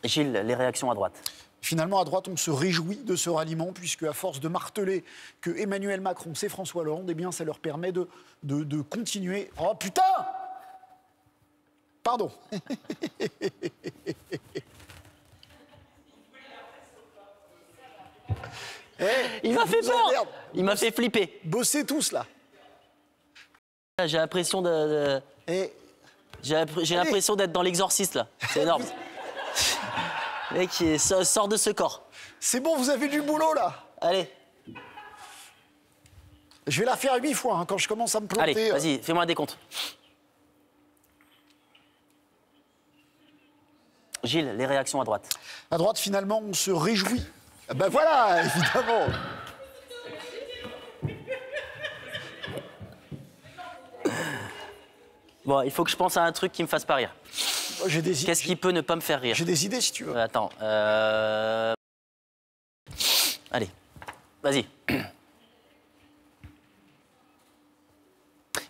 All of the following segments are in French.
Gilles, les réactions à droite. Finalement, à droite, on se réjouit de ce ralliement, puisque à force de marteler que Emmanuel Macron, c'est François Hollande, eh bien, ça leur permet de continuer. Oh putain! Pardon. Il m'a fait peur. Il m'a fait flipper. Bossez tous, là. J'ai l'impression de... J'ai l'impression d'être dans l'exorciste, là. C'est énorme. Le mec, il sort de ce corps. C'est bon, vous avez du boulot, là. Allez. Je vais la faire 8 fois, hein, quand je commence à me planter. Allez, vas-y, fais-moi un décompte. Gilles, les réactions à droite. À droite, finalement, on se réjouit. Ah ben voilà, évidemment. Bon, il faut que je pense à un truc qui me fasse pas rire. J'ai des... Qu'est-ce qui peut ne pas me faire rire? J'ai des idées, si tu veux. Attends. Allez, vas-y.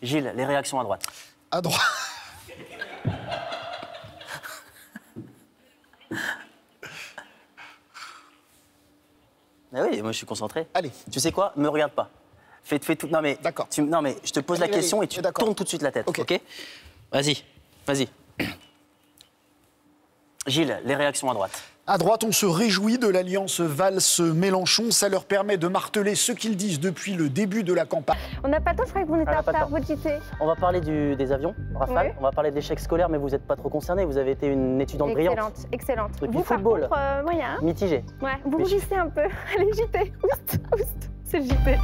Gilles, les réactions à droite. À droite. Ah oui, moi je suis concentré. Allez. Tu sais quoi? Me regarde pas. Fais tout. Non mais. D'accord. Non mais je te pose la question et tu tournes tout de suite la tête. Ok. Vas-y. Vas-y. Gilles, les réactions à droite. À droite, on se réjouit de l'alliance Valls-Mélenchon. Ça leur permet de marteler ce qu'ils disent depuis le début de la campagne. On n'a pas le temps, je croyais que vous étiez en retard, votre JT. On va parler des avions, Rafale. Oui. On va parler de l'échec scolaire, mais vous n'êtes pas trop concerné. Vous avez été une étudiante brillante. Excellente. Et puis Vous, football. par contre, moyen. Hein. Mitigé. Ouais, vous rougissez un peu. Allez, JT. Oust, oust. C'est le JT.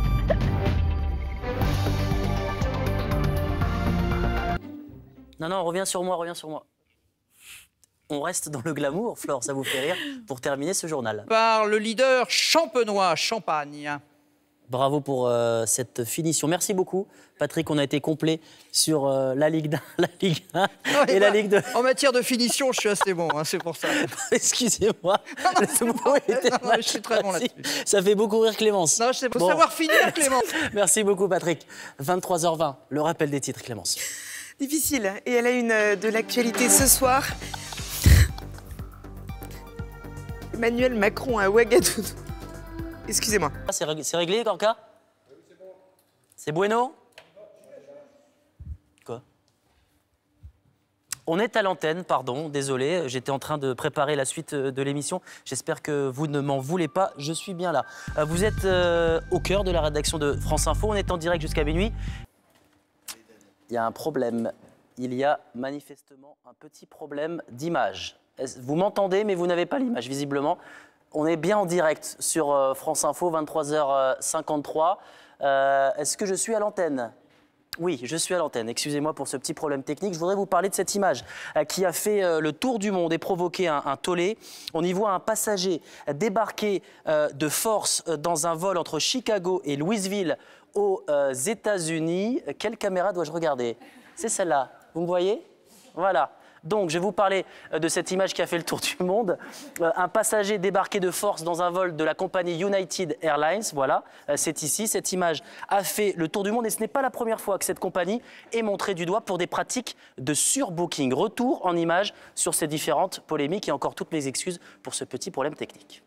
Non, reviens sur moi. On reste dans le glamour, Flore, ça vous fait rire, pour terminer ce journal. Par le leader champenois, Champagne. Bravo pour cette finition. Merci beaucoup, Patrick. On a été complet sur la Ligue 1, la Ligue 1 et la Ligue 2. En matière de finition, je suis assez bon, hein, c'est pour ça. Excusez-moi. Je suis très bon là-dessus. Ça fait beaucoup rire Clémence. Non, je sais pas savoir finir, Clémence. Merci beaucoup, Patrick. 23h20, le rappel des titres, Clémence. Difficile. Et elle a une de l'actualité ce soir. Emmanuel Macron à Ouagadougou. Excusez-moi. C'est réglé, Gorka? Oui, c'est bon. C'est bueno? Quoi? On est à l'antenne, pardon, désolé. J'étais en train de préparer la suite de l'émission. J'espère que vous ne m'en voulez pas. Je suis bien là. Vous êtes au cœur de la rédaction de France Info. On est en direct jusqu'à minuit. Il y a un problème. Il y a manifestement un petit problème d'image. Vous m'entendez, mais vous n'avez pas l'image, visiblement. On est bien en direct sur France Info, 23h53. Est-ce que je suis à l'antenne? Oui, je suis à l'antenne. Excusez-moi pour ce petit problème technique. Je voudrais vous parler de cette image qui a fait le tour du monde et provoqué un tollé. On y voit un passager débarquer de force dans un vol entre Chicago et Louisville aux États-Unis. Quelle caméra dois-je regarder? C'est celle-là. Vous me voyez? Voilà. Donc, je vais vous parler de cette image qui a fait le tour du monde. Un passager débarqué de force dans un vol de la compagnie United Airlines. Voilà, c'est ici. Cette image a fait le tour du monde et ce n'est pas la première fois que cette compagnie est montrée du doigt pour des pratiques de surbooking. Retour en images sur ces différentes polémiques et encore toutes mes excuses pour ce petit problème technique.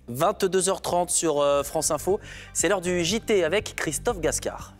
22h30 sur France Info. C'est l'heure du JT avec Christophe Gascard.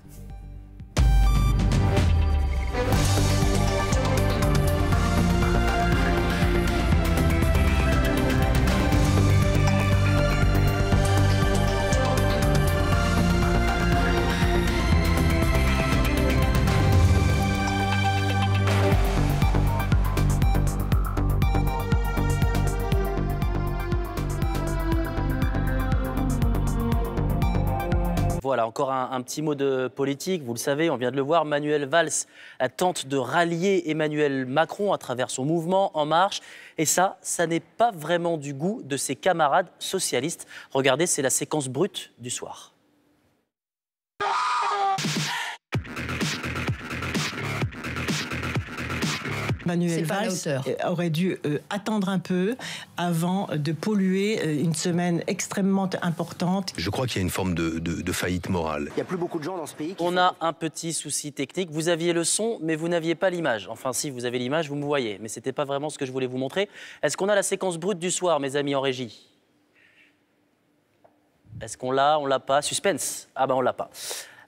Voilà, encore un petit mot de politique. Vous le savez, on vient de le voir, Manuel Valls tente de rallier Emmanuel Macron à travers son mouvement En Marche. Et ça n'est pas vraiment du goût de ses camarades socialistes. Regardez, c'est la séquence brute du soir. Manuel Valls aurait dû attendre un peu avant de polluer une semaine extrêmement importante. Je crois qu'il y a une forme de faillite morale. Il n'y a plus beaucoup de gens dans ce pays. On a un petit souci technique. Vous aviez le son, mais vous n'aviez pas l'image. Enfin, si, vous avez l'image, vous me voyez. Mais ce n'était pas vraiment ce que je voulais vous montrer. Est-ce qu'on a la séquence brute du soir, mes amis en régie? Est-ce qu'on l'a? On l'a pas? Suspense. Ah ben, on l'a pas.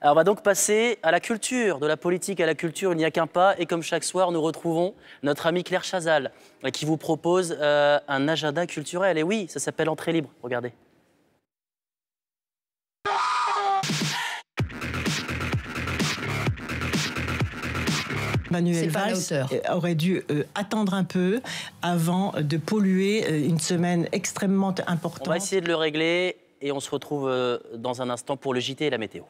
Alors, on va donc passer à la culture. De la politique à la culture, il n'y a qu'un pas. Et comme chaque soir, nous retrouvons notre amie Claire Chazal qui vous propose un agenda culturel. Et oui, ça s'appelle Entrée libre. Regardez. Manuel Valls aurait dû attendre un peu avant de polluer une semaine extrêmement importante. On va essayer de le régler et on se retrouve dans un instant pour le JT et la météo.